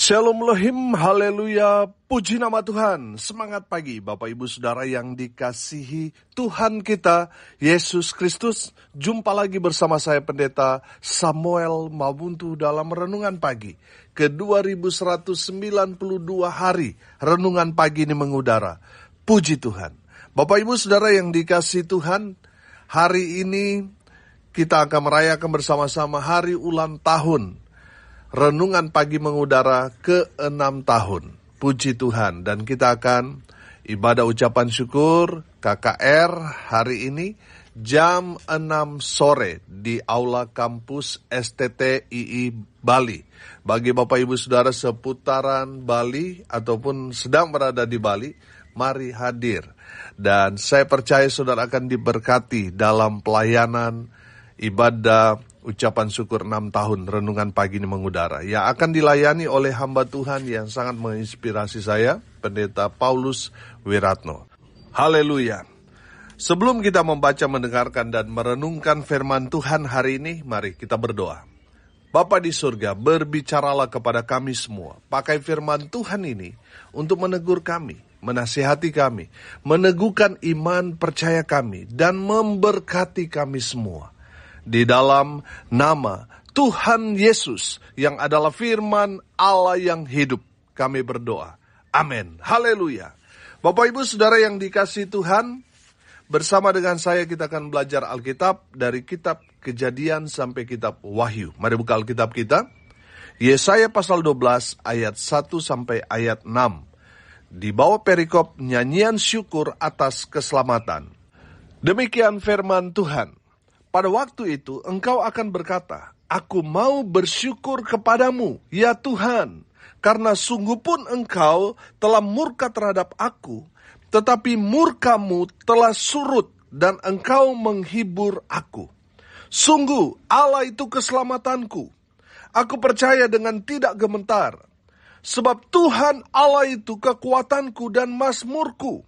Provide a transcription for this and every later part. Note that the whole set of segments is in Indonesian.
Shalom Lohim, haleluya, puji nama Tuhan. Semangat pagi Bapak Ibu Saudara yang dikasihi Tuhan kita, Yesus Kristus. Jumpa lagi bersama saya Pendeta Samuel Mabuntu dalam Renungan Pagi. Ke-2192 hari Renungan Pagi ini mengudara. Puji Tuhan. Bapak Ibu Saudara yang dikasihi Tuhan, hari ini kita akan merayakan bersama-sama hari ulang tahun Renungan Pagi mengudara ke-6 tahun. Puji Tuhan. Dan kita akan ibadah ucapan syukur KKR hari ini jam 6 sore di Aula Kampus STTII Bali. Bagi Bapak Ibu Saudara seputaran Bali ataupun sedang berada di Bali, mari hadir. Dan saya percaya saudara akan diberkati dalam pelayanan ibadah ucapan syukur 6 tahun Renungan Pagi ini mengudara, yang akan dilayani oleh hamba Tuhan yang sangat menginspirasi saya, Pendeta Paulus Wiratno. Haleluya. Sebelum kita membaca, mendengarkan, dan merenungkan firman Tuhan hari ini, mari kita berdoa. Bapa di surga, berbicaralah kepada kami semua. Pakai firman Tuhan ini untuk menegur kami, menasihati kami, meneguhkan iman percaya kami, dan memberkati kami semua. Di dalam nama Tuhan Yesus yang adalah firman Allah yang hidup, kami berdoa. Amin. Haleluya. Bapak Ibu Saudara yang dikasihi Tuhan, bersama dengan saya kita akan belajar Alkitab dari kitab Kejadian sampai kitab Wahyu. Mari buka Alkitab kita. Yesaya pasal 12 ayat 1 sampai ayat 6. Di bawah perikop nyanyian syukur atas keselamatan. Demikian firman Tuhan. Pada waktu itu engkau akan berkata, aku mau bersyukur kepadamu, ya Tuhan, karena sungguh pun engkau telah murka terhadap aku, tetapi murkamu telah surut dan engkau menghibur aku. Sungguh Allah itu keselamatanku. Aku percaya dengan tidak gemetar, sebab Tuhan Allah itu kekuatanku dan mazmurku.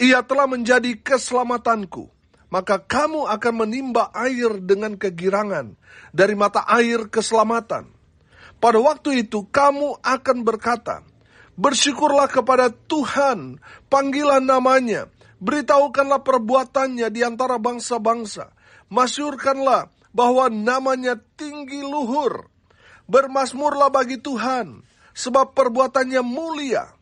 Ia telah menjadi keselamatanku. Maka kamu akan menimba air dengan kegirangan dari mata air keselamatan. Pada waktu itu kamu akan berkata, bersyukurlah kepada Tuhan, panggilah namanya, beritahukanlah perbuatannya di antara bangsa-bangsa, masyhurkanlah bahwa namanya tinggi luhur. Bermazmurlah bagi Tuhan, sebab perbuatannya mulia.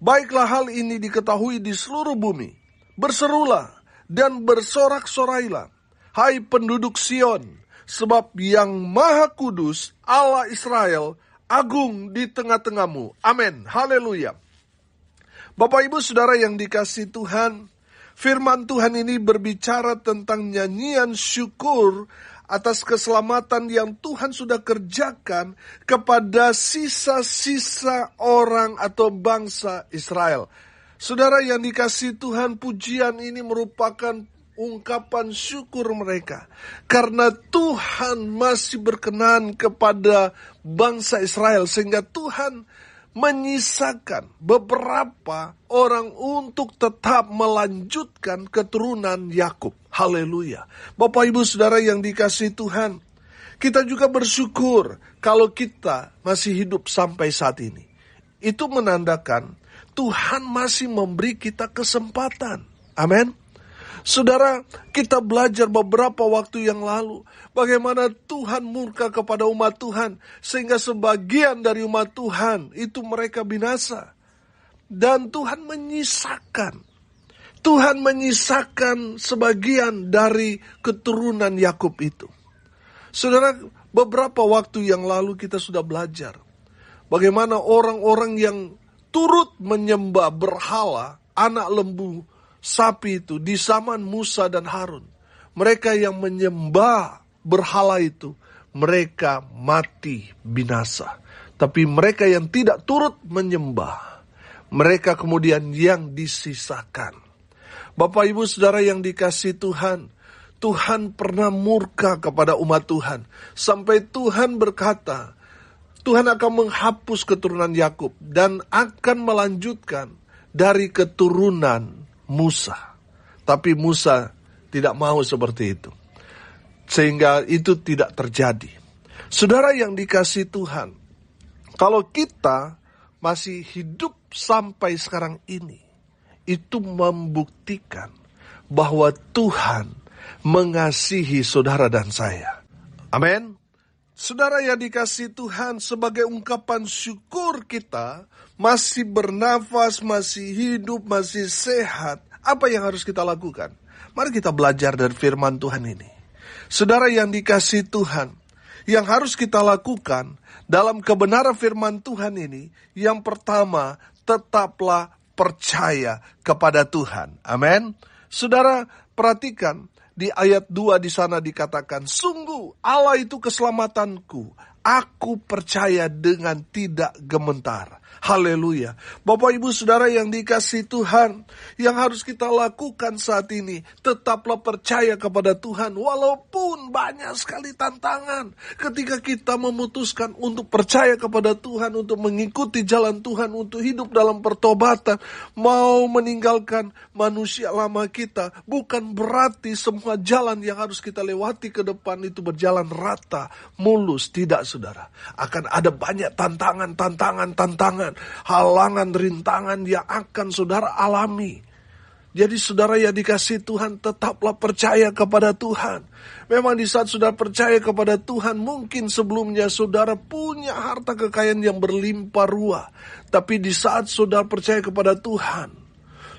Baiklah hal ini diketahui di seluruh bumi. Berserulah dan bersorak-sorailah, hai penduduk Sion, sebab yang Maha Kudus, Allah Israel, agung di tengah-tengahmu. Amin. Haleluya. Bapak Ibu Saudara yang dikasihi Tuhan, firman Tuhan ini berbicara tentang nyanyian syukur atas keselamatan yang Tuhan sudah kerjakan kepada sisa-sisa orang atau bangsa Israel. Saudara yang dikasihi Tuhan, pujian ini merupakan ungkapan syukur mereka. Karena Tuhan masih berkenan kepada bangsa Israel. Sehingga Tuhan menyisakan beberapa orang untuk tetap melanjutkan keturunan Yakub. Haleluya. Bapak Ibu Saudara yang dikasihi Tuhan, kita juga bersyukur kalau kita masih hidup sampai saat ini. Itu menandakan Tuhan masih memberi kita kesempatan. Amin. Saudara, kita belajar beberapa waktu yang lalu bagaimana Tuhan murka kepada umat Tuhan sehingga sebagian dari umat Tuhan itu mereka binasa. Dan Tuhan menyisakan sebagian dari keturunan Yakub itu. Saudara, beberapa waktu yang lalu kita sudah belajar bagaimana orang-orang yang turut menyembah berhala, anak lembu, sapi itu di zaman Musa dan Harun. Mereka yang menyembah berhala itu, mereka mati binasa. Tapi mereka yang tidak turut menyembah, mereka kemudian yang disisakan. Bapak Ibu Saudara yang dikasihi Tuhan, Tuhan pernah murka kepada umat Tuhan. Sampai Tuhan berkata, Tuhan akan menghapus keturunan Yakub dan akan melanjutkan dari keturunan Musa. Tapi Musa tidak mau seperti itu. Sehingga itu tidak terjadi. Saudara yang dikasihi Tuhan, Kalau kita masih hidup sampai sekarang ini, itu membuktikan bahwa Tuhan mengasihi saudara dan saya. Amin. Saudara yang dikasihi Tuhan, sebagai ungkapan syukur kita masih bernafas, masih hidup, masih sehat, apa yang harus kita lakukan? Mari kita belajar dari firman Tuhan ini. Saudara yang dikasihi Tuhan, yang harus kita lakukan dalam kebenaran firman Tuhan ini, yang pertama, tetaplah percaya kepada Tuhan. Amin. Saudara, perhatikan di ayat 2 di sana dikatakan, sungguh Allah itu keselamatanku. Aku percaya dengan tidak gemetar. Haleluya. Bapak Ibu Saudara yang dikasihi Tuhan, yang harus kita lakukan saat ini, tetaplah percaya kepada Tuhan walaupun banyak sekali tantangan. Ketika kita memutuskan untuk percaya kepada Tuhan, untuk mengikuti jalan Tuhan, untuk hidup dalam pertobatan, mau meninggalkan manusia lama kita, bukan berarti semua jalan yang harus kita lewati ke depan itu berjalan rata, mulus. Tidak, saudara. Akan ada banyak tantangan, halangan, rintangan yang akan saudara alami. Jadi saudara yang dikasihi Tuhan, tetaplah percaya kepada Tuhan. Memang di saat saudara percaya kepada Tuhan, mungkin sebelumnya saudara punya harta kekayaan yang berlimpah ruah. Tapi di saat saudara percaya kepada Tuhan,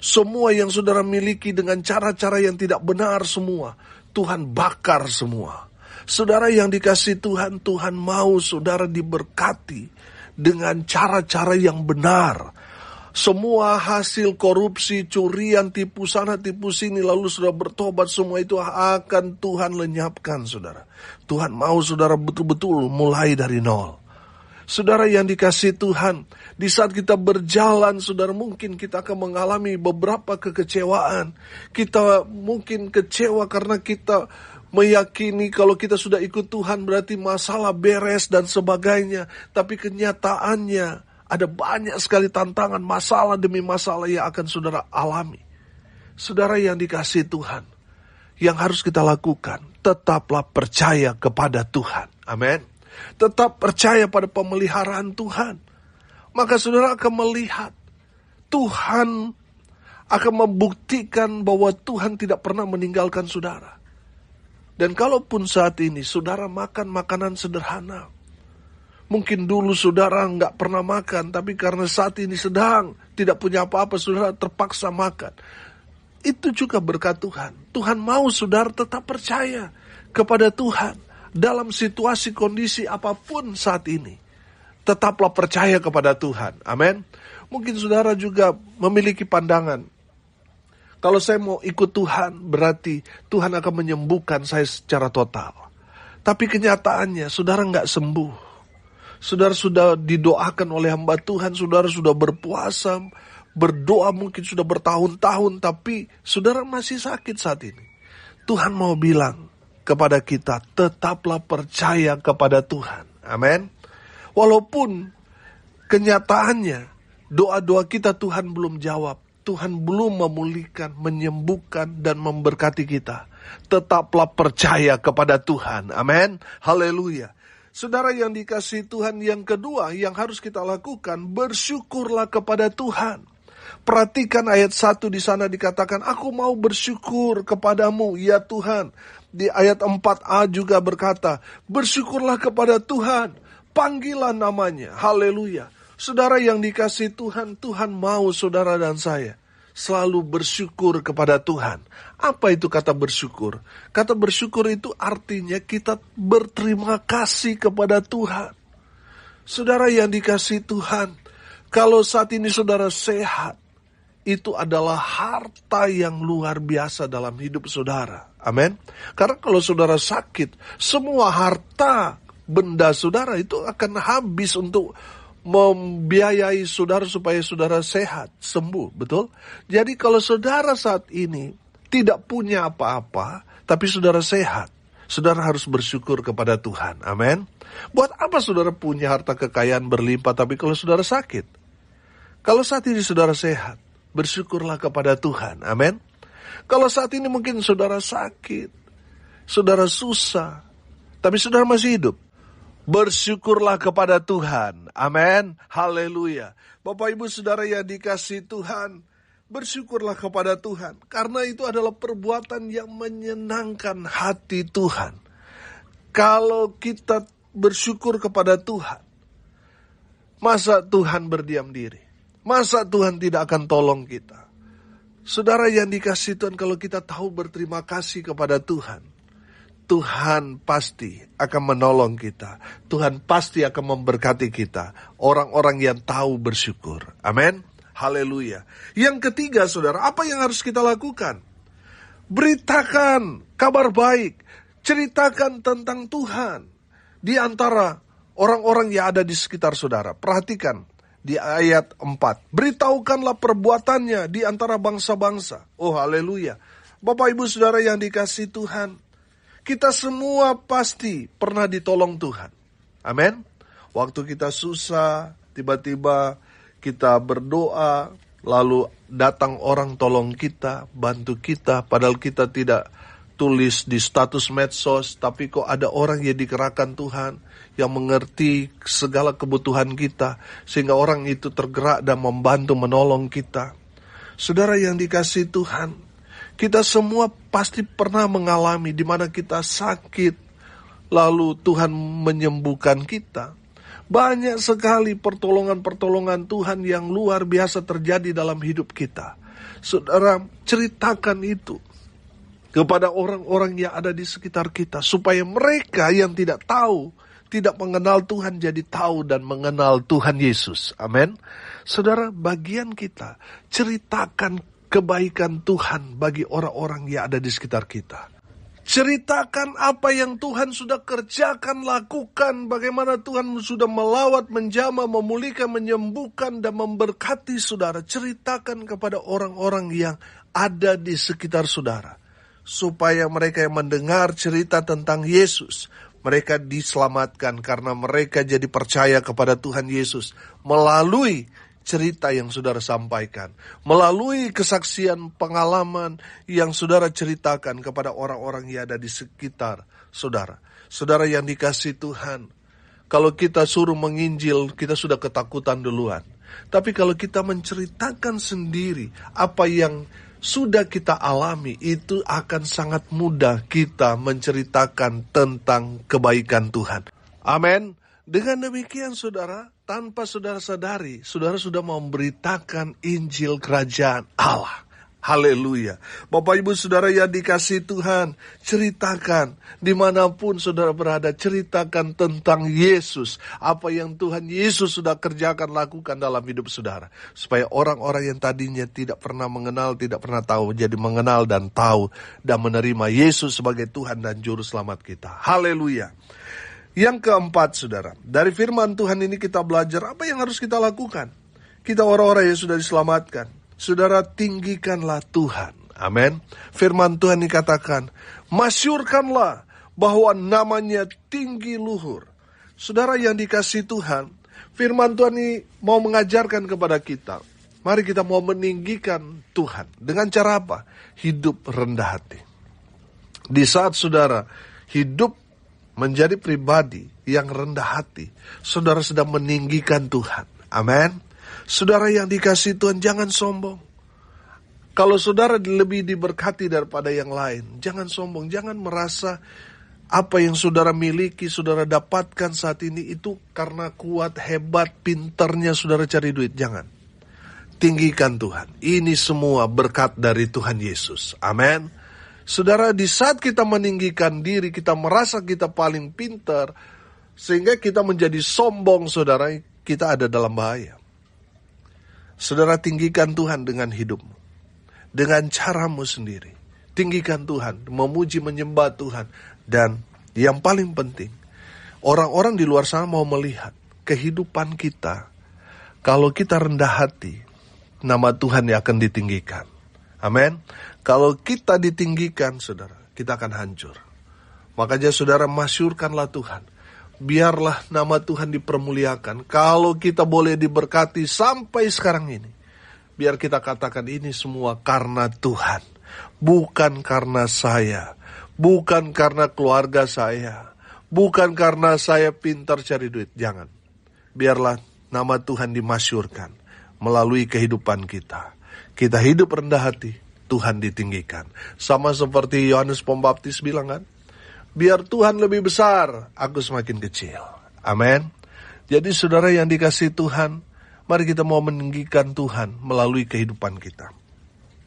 semua yang saudara miliki dengan cara-cara yang tidak benar semua, Tuhan bakar semua. Saudara yang dikasihi Tuhan, Tuhan mau saudara diberkati dengan cara-cara yang benar. Semua hasil korupsi, curian, tipu sana, tipu sini, lalu sudah bertobat, semua itu akan Tuhan lenyapkan, saudara. Tuhan mau saudara betul-betul mulai dari nol. Saudara yang dikasihi Tuhan, di saat kita berjalan, saudara, mungkin kita akan mengalami beberapa kekecewaan. Kita mungkin kecewa karena kita meyakini kalau kita sudah ikut Tuhan berarti masalah beres dan sebagainya. Tapi kenyataannya ada banyak sekali tantangan, masalah demi masalah yang akan saudara alami. Saudara yang dikasihi Tuhan, yang harus kita lakukan, tetaplah percaya kepada Tuhan. Amin. Tetap percaya pada pemeliharaan Tuhan. Maka saudara akan melihat Tuhan akan membuktikan bahwa Tuhan tidak pernah meninggalkan saudara. Dan kalaupun saat ini saudara makan makanan sederhana, mungkin dulu saudara nggak pernah makan, tapi karena saat ini sedang tidak punya apa-apa, saudara terpaksa makan. Itu juga berkat Tuhan. Tuhan mau saudara tetap percaya kepada Tuhan dalam situasi kondisi apapun saat ini. Tetaplah percaya kepada Tuhan. Amin. Mungkin saudara juga memiliki pandangan, kalau saya mau ikut Tuhan, berarti Tuhan akan menyembuhkan saya secara total. Tapi kenyataannya, saudara nggak sembuh. Saudara sudah didoakan oleh hamba Tuhan, saudara sudah berpuasa, berdoa mungkin sudah bertahun-tahun, tapi saudara masih sakit saat ini. Tuhan mau bilang kepada kita, tetaplah percaya kepada Tuhan. Amin. Walaupun kenyataannya, doa-doa kita Tuhan belum jawab. Tuhan belum memulihkan, menyembuhkan, dan memberkati kita. Tetaplah percaya kepada Tuhan. Amin. Haleluya. Saudara yang dikasihi Tuhan, yang kedua yang harus kita lakukan, bersyukurlah kepada Tuhan. Perhatikan ayat 1 di sana dikatakan, aku mau bersyukur kepadamu, ya Tuhan. Di ayat 4a juga berkata, bersyukurlah kepada Tuhan, panggilah namanya. Haleluya. Saudara yang dikasihi Tuhan, Tuhan mau saudara dan saya selalu bersyukur kepada Tuhan. Apa itu kata bersyukur? Kata bersyukur itu artinya kita berterima kasih kepada Tuhan. Saudara yang dikasihi Tuhan, kalau saat ini saudara sehat, itu adalah harta yang luar biasa dalam hidup saudara. Amin. Karena kalau saudara sakit, semua harta benda saudara itu akan habis untuk membiayai saudara supaya saudara sehat, sembuh, betul? Jadi kalau saudara saat ini tidak punya apa-apa, tapi saudara sehat, saudara harus bersyukur kepada Tuhan, amin? Buat apa saudara punya harta kekayaan berlimpah, tapi kalau saudara sakit? Kalau saat ini saudara sehat, bersyukurlah kepada Tuhan, amin? Kalau saat ini mungkin saudara sakit, saudara susah, tapi saudara masih hidup, Bersyukurlah kepada Tuhan. Amin. Haleluya. Bapak Ibu Saudara yang dikasihi Tuhan, bersyukurlah kepada Tuhan. Karena itu adalah perbuatan yang menyenangkan hati Tuhan. Kalau kita bersyukur kepada Tuhan, masa Tuhan berdiam diri? Masa Tuhan tidak akan tolong kita? Saudara yang dikasihi Tuhan, kalau kita tahu berterima kasih kepada Tuhan, Tuhan pasti akan menolong kita. Tuhan pasti akan memberkati kita. Orang-orang yang tahu bersyukur. Amin. Haleluya. Yang ketiga, saudara, apa yang harus kita lakukan? Beritakan kabar baik. Ceritakan tentang Tuhan di antara orang-orang yang ada di sekitar saudara. Perhatikan di ayat 4. Beritahukanlah perbuatannya di antara bangsa-bangsa. Oh, haleluya. Bapak Ibu Saudara yang dikasihi Tuhan, kita semua pasti pernah ditolong Tuhan. Amin. Waktu kita susah, tiba-tiba kita berdoa, lalu datang orang tolong kita, bantu kita, padahal kita tidak tulis di status medsos, tapi kok ada orang yang dikerahkan Tuhan, yang mengerti segala kebutuhan kita, sehingga orang itu tergerak dan membantu menolong kita. Saudara yang dikasihi Tuhan, kita semua pasti pernah mengalami di mana kita sakit, lalu Tuhan menyembuhkan kita. Banyak sekali pertolongan-pertolongan Tuhan yang luar biasa terjadi dalam hidup kita. Saudara, ceritakan itu kepada orang-orang yang ada di sekitar kita, supaya mereka yang tidak tahu, tidak mengenal Tuhan, jadi tahu dan mengenal Tuhan Yesus. Amin. Saudara, bagian kita, ceritakan kebaikan Tuhan bagi orang-orang yang ada di sekitar kita. Ceritakan apa yang Tuhan sudah kerjakan, lakukan, bagaimana Tuhan sudah melawat, menjamah, memulihkan, menyembuhkan, dan memberkati saudara. Ceritakan kepada orang-orang yang ada di sekitar saudara, supaya mereka yang mendengar cerita tentang Yesus, mereka diselamatkan karena mereka jadi percaya kepada Tuhan Yesus melalui cerita yang saudara sampaikan, melalui kesaksian pengalaman yang saudara ceritakan kepada orang-orang yang ada di sekitar saudara. Saudara yang dikasihi Tuhan, kalau kita suruh menginjil, kita sudah ketakutan duluan. Tapi kalau kita menceritakan sendiri apa yang sudah kita alami, itu akan sangat mudah kita menceritakan tentang kebaikan Tuhan. Amin. Dengan demikian saudara, tanpa saudara sadari, saudara sudah memberitakan Injil Kerajaan Allah. Haleluya. Bapak Ibu Saudara yang dikasihi Tuhan, ceritakan dimanapun saudara berada, ceritakan tentang Yesus. Apa yang Tuhan Yesus sudah kerjakan, lakukan dalam hidup saudara. Supaya orang-orang yang tadinya tidak pernah mengenal, tidak pernah tahu, jadi mengenal dan tahu dan menerima Yesus sebagai Tuhan dan Juru Selamat kita. Haleluya. Yang keempat saudara, dari firman Tuhan ini kita belajar apa yang harus kita lakukan. Kita orang-orang yang sudah diselamatkan, saudara, tinggikanlah Tuhan. Amin. Firman Tuhan dikatakan, masyurkanlah bahwa namanya tinggi luhur. Saudara yang dikasihi Tuhan, firman Tuhan ini mau mengajarkan kepada kita, mari kita mau meninggikan Tuhan. Dengan cara apa? Hidup rendah hati. Di saat saudara hidup menjadi pribadi yang rendah hati, saudara sedang meninggikan Tuhan. Amin. Saudara yang dikasihi Tuhan, jangan sombong. Kalau saudara lebih diberkati daripada yang lain, jangan sombong. Jangan merasa apa yang saudara miliki, saudara dapatkan saat ini itu karena kuat, hebat, pinternya saudara cari duit. Jangan. Tinggikan Tuhan. Ini semua berkat dari Tuhan Yesus. Amin. Saudara, di saat kita meninggikan diri, kita merasa kita paling pintar, sehingga kita menjadi sombong, saudara, kita ada dalam bahaya. Saudara, tinggikan Tuhan dengan hidupmu, dengan caramu sendiri. Tinggikan Tuhan, memuji, menyembah Tuhan. Dan yang paling penting, orang-orang di luar sana mau melihat kehidupan kita. Kalau kita rendah hati, nama Tuhan yang akan ditinggikan. Amin. Kalau kita ditinggikan, saudara, kita akan hancur. Makanya saudara, masyurkanlah Tuhan. Biarlah nama Tuhan dipermuliakan. Kalau kita boleh diberkati sampai sekarang ini, biar kita katakan ini semua karena Tuhan. Bukan karena saya. Bukan karena keluarga saya. Bukan karena saya pintar cari duit, jangan. Biarlah nama Tuhan dimasyurkan melalui kehidupan kita. Kita hidup rendah hati, Tuhan ditinggikan. Sama seperti Yohanes Pembaptis bilang kan, biar Tuhan lebih besar, aku semakin kecil. Amin. Jadi saudara yang dikasihi Tuhan, mari kita mau meninggikan Tuhan melalui kehidupan kita.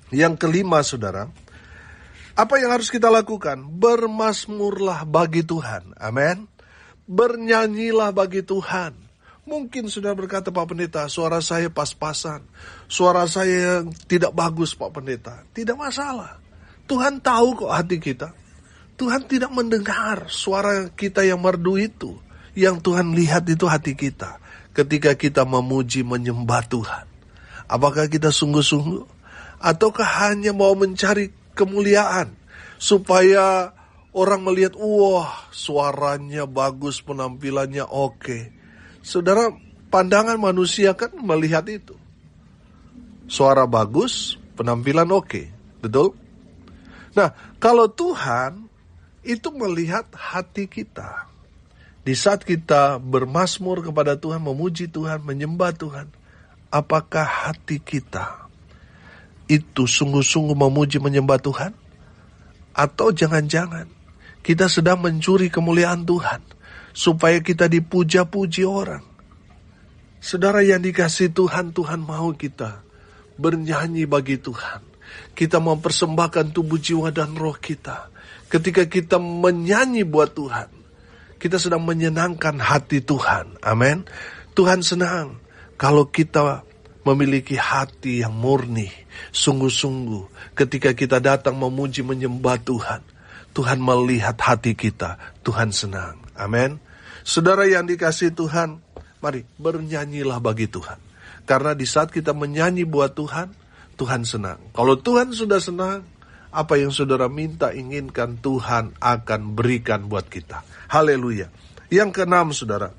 Yang kelima saudara, apa yang harus kita lakukan? Bermazmurlah bagi Tuhan. Amin. Bernyanyilah bagi Tuhan. Mungkin sudah berkata Pak Pendeta, suara saya pas-pasan. Suara saya tidak bagus Pak Pendeta. Tidak masalah. Tuhan tahu kok hati kita. Tuhan tidak mendengar suara kita yang merdu itu. Yang Tuhan lihat itu hati kita. Ketika kita memuji menyembah Tuhan. Apakah kita sungguh-sungguh? Ataukah hanya mau mencari kemuliaan supaya orang melihat, wah suaranya bagus, penampilannya oke. Saudara, pandangan manusia kan melihat itu. Suara bagus, penampilan oke, betul? Nah, kalau Tuhan itu melihat hati kita. Di saat kita bermazmur kepada Tuhan, memuji Tuhan, menyembah Tuhan, apakah hati kita itu sungguh-sungguh memuji menyembah Tuhan? Atau jangan-jangan kita sedang mencuri kemuliaan Tuhan supaya kita dipuja-puji orang. Saudara yang dikasihi Tuhan, Tuhan mau kita bernyanyi bagi Tuhan. Kita mempersembahkan tubuh, jiwa, dan roh kita. Ketika kita menyanyi buat Tuhan, kita sedang menyenangkan hati Tuhan. Amin. Tuhan senang kalau kita memiliki hati yang murni, sungguh-sungguh. Ketika kita datang memuji menyembah Tuhan, Tuhan melihat hati kita, Tuhan senang. Amin. Saudara yang dikasihi Tuhan, mari bernyanyilah bagi Tuhan. Karena di saat kita menyanyi buat Tuhan, Tuhan senang. Kalau Tuhan sudah senang, apa yang saudara minta, inginkan, Tuhan akan berikan buat kita. Haleluya. Yang keenam saudara,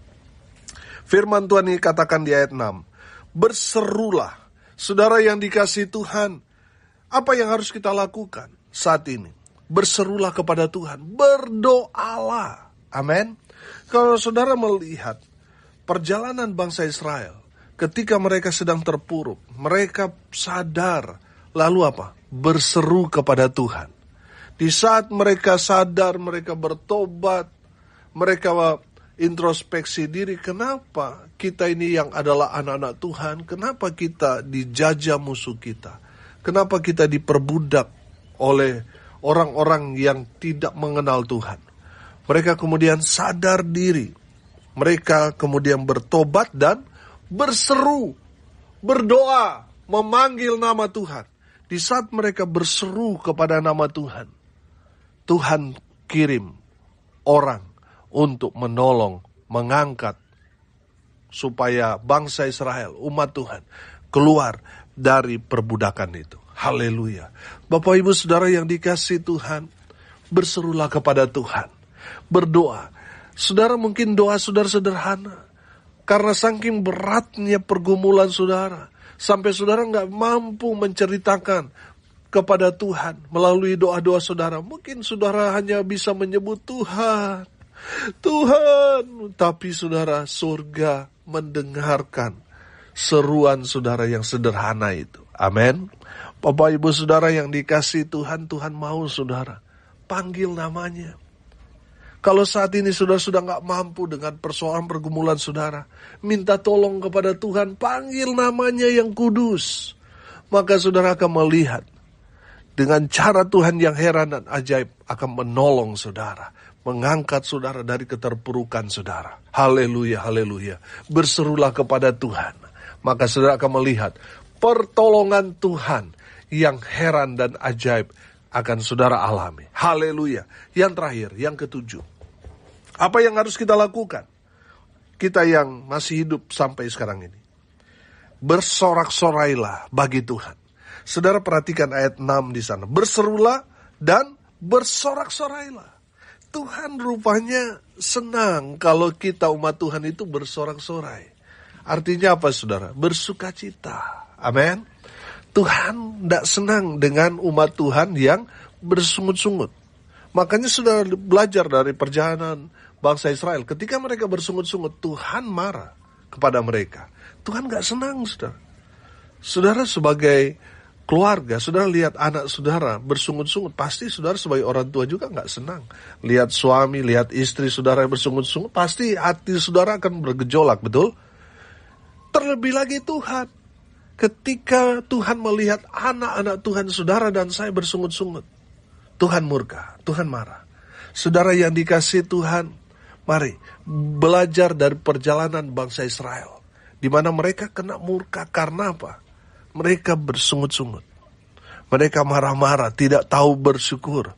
firman Tuhan ini katakan di ayat 6, berserulah. Saudara yang dikasihi Tuhan, apa yang harus kita lakukan saat ini? Berserulah kepada Tuhan, berdoalah. Amin. Kalau saudara melihat perjalanan bangsa Israel, ketika mereka sedang terpuruk, mereka sadar, lalu apa? Berseru kepada Tuhan. Di saat mereka sadar, mereka bertobat, mereka introspeksi diri, kenapa kita ini yang adalah anak-anak Tuhan, kenapa kita dijajah musuh kita, kenapa kita diperbudak oleh orang-orang yang tidak mengenal Tuhan. Mereka kemudian sadar diri, mereka kemudian bertobat dan berseru, berdoa, memanggil nama Tuhan. Di saat mereka berseru kepada nama Tuhan, Tuhan kirim orang untuk menolong, mengangkat, supaya bangsa Israel, umat Tuhan, keluar dari perbudakan itu. Haleluya. Bapak Ibu Saudara yang dikasihi Tuhan, berserulah kepada Tuhan, berdoa. Saudara mungkin doa saudara sederhana, karena saking beratnya pergumulan saudara, sampai saudara gak mampu menceritakan kepada Tuhan melalui doa-doa saudara. Mungkin saudara hanya bisa menyebut Tuhan, Tuhan. Tapi saudara, surga mendengarkan seruan saudara yang sederhana itu. Amin. Bapak Ibu Saudara yang dikasihi Tuhan, Tuhan mau saudara panggil namanya. Kalau saat ini saudara sudah gak mampu dengan persoalan pergumulan saudara, minta tolong kepada Tuhan, panggil namanya yang kudus. Maka saudara akan melihat dengan cara Tuhan yang heran dan ajaib akan menolong saudara, mengangkat saudara dari keterpurukan saudara. Haleluya, haleluya. Berserulah kepada Tuhan, maka saudara akan melihat pertolongan Tuhan yang heran dan ajaib akan saudara alami. Haleluya. Yang terakhir, yang ketujuh. Apa yang harus kita lakukan? Kita yang masih hidup sampai sekarang ini. Bersorak-sorailah bagi Tuhan. Saudara perhatikan ayat 6 di sana. Berserulah dan bersorak-sorailah. Tuhan rupanya senang kalau kita umat Tuhan itu bersorak-sorai. Artinya apa saudara? Bersukacita. Amin. Tuhan tidak senang dengan umat Tuhan yang bersungut-sungut. Makanya sudah belajar dari perjalanan bangsa Israel. Ketika mereka bersungut-sungut, Tuhan marah kepada mereka. Tuhan gak senang, saudara. Saudara sebagai keluarga, saudara lihat anak saudara bersungut-sungut, pasti saudara sebagai orang tua juga gak senang. Lihat suami, lihat istri saudara bersungut-sungut, pasti hati saudara akan bergejolak, betul? Terlebih lagi Tuhan. Ketika Tuhan melihat anak-anak Tuhan, saudara dan saya bersungut-sungut, Tuhan murka, Tuhan marah. Saudara yang dikasihi Tuhan, mari belajar dari perjalanan bangsa Israel, di mana mereka kena murka karena apa? Mereka bersungut-sungut. Mereka marah-marah, tidak tahu bersyukur.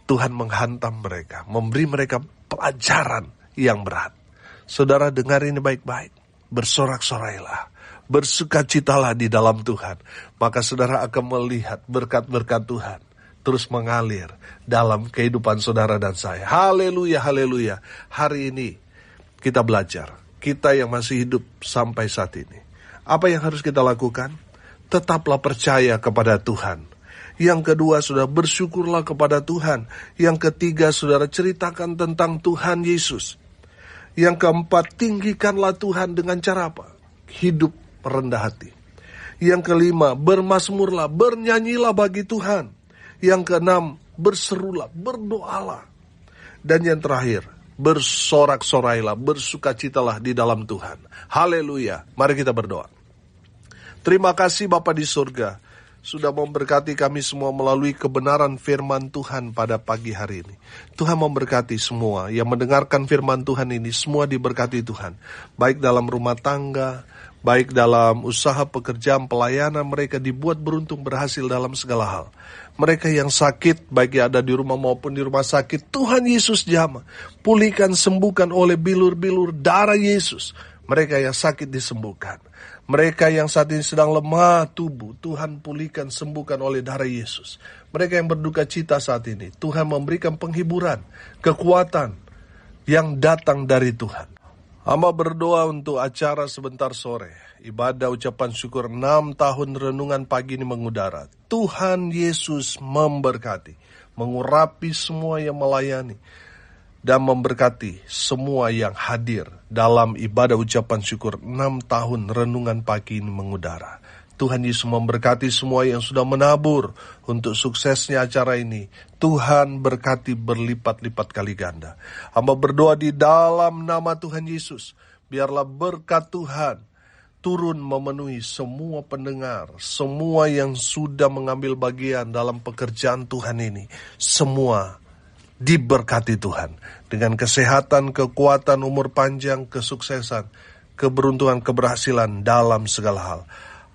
Tuhan menghantam mereka, memberi mereka pelajaran yang berat. Saudara dengar ini baik-baik. Bersorak-sorailah, bersukacitalah di dalam Tuhan. Maka saudara akan melihat berkat-berkat Tuhan terus mengalir dalam kehidupan saudara dan saya. Haleluya, haleluya. Hari ini kita belajar. Kita yang masih hidup sampai saat ini. Apa yang harus kita lakukan? Tetaplah percaya kepada Tuhan. Yang kedua, saudara, bersyukurlah kepada Tuhan. Yang ketiga, saudara, ceritakan tentang Tuhan Yesus. Yang keempat, tinggikanlah Tuhan dengan cara apa? Hidup rendah hati. Yang kelima, bermazmurlah, bernyanyilah bagi Tuhan. Yang keenam, berserulah, berdoalah. Dan yang terakhir, bersorak-sorailah, bersukacitalah di dalam Tuhan. Haleluya. Mari kita berdoa. Terima kasih Bapa di surga, sudah memberkati kami semua melalui kebenaran firman Tuhan pada pagi hari ini. Tuhan memberkati semua yang mendengarkan firman Tuhan ini, semua diberkati Tuhan. Baik dalam rumah tangga, baik dalam usaha pekerjaan pelayanan, mereka dibuat beruntung berhasil dalam segala hal. Mereka yang sakit, baik yang ada di rumah maupun di rumah sakit, Tuhan Yesus jamah. Pulihkan, sembuhkan oleh bilur-bilur darah Yesus. Mereka yang sakit disembuhkan. Mereka yang saat ini sedang lemah tubuh, Tuhan pulihkan, sembuhkan oleh darah Yesus. Mereka yang berduka cita saat ini, Tuhan memberikan penghiburan, kekuatan yang datang dari Tuhan. Hamba berdoa untuk acara sebentar sore, ibadah ucapan syukur 6 tahun renungan pagi ini mengudara. Tuhan Yesus memberkati, mengurapi semua yang melayani, dan memberkati semua yang hadir dalam ibadah ucapan syukur 6 tahun renungan pagi ini mengudara. Tuhan Yesus memberkati semua yang sudah menabur untuk suksesnya acara ini. Tuhan berkati berlipat-lipat kali ganda. Hamba berdoa di dalam nama Tuhan Yesus, biarlah berkat Tuhan turun memenuhi semua pendengar, semua yang sudah mengambil bagian dalam pekerjaan Tuhan ini. Semua diberkati Tuhan dengan kesehatan, kekuatan, umur panjang, kesuksesan, keberuntungan, keberhasilan dalam segala hal.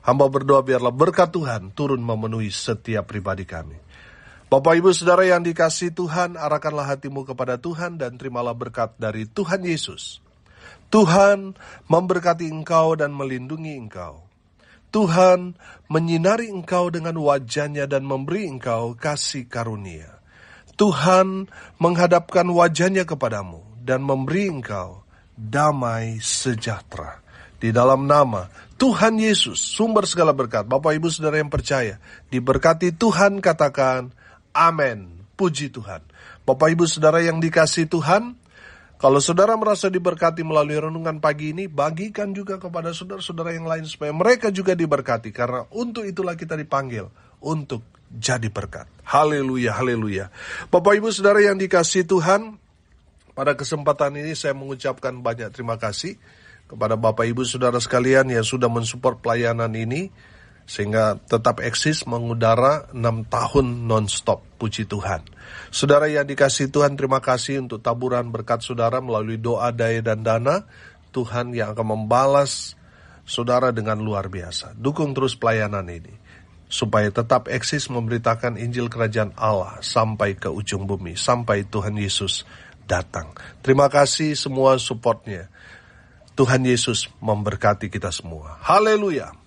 Hamba berdoa biarlah berkat Tuhan turun memenuhi setiap pribadi kami. Bapak Ibu Saudara yang dikasihi Tuhan, arahkanlah hatimu kepada Tuhan dan terimalah berkat dari Tuhan Yesus. Tuhan memberkati engkau dan melindungi engkau. Tuhan menyinari engkau dengan wajah-Nya dan memberi engkau kasih karunia. Tuhan menghadapkan wajah-Nya kepadamu dan memberi engkau damai sejahtera. Di dalam nama Tuhan Yesus, sumber segala berkat. Bapak Ibu Saudara yang percaya, diberkati Tuhan, katakan amin. Puji Tuhan. Bapak Ibu Saudara yang dikasihi Tuhan, kalau saudara merasa diberkati melalui renungan pagi ini, bagikan juga kepada saudara-saudara yang lain supaya mereka juga diberkati. Karena untuk itulah kita dipanggil untuk jadi berkat. Haleluya, haleluya. Bapak Ibu Saudara yang dikasihi Tuhan, pada kesempatan ini saya mengucapkan banyak terima kasih kepada Bapak Ibu Saudara sekalian yang sudah mensupport pelayanan ini sehingga tetap eksis mengudara 6 tahun non-stop. Puji Tuhan. Saudara yang dikasihi Tuhan, terima kasih untuk taburan berkat saudara melalui doa, daya, dan dana. Tuhan yang akan membalas saudara dengan luar biasa. Dukung terus pelayanan ini supaya tetap eksis memberitakan Injil Kerajaan Allah sampai ke ujung bumi, sampai Tuhan Yesus datang. Terima kasih semua supportnya. Tuhan Yesus memberkati kita semua. Haleluya.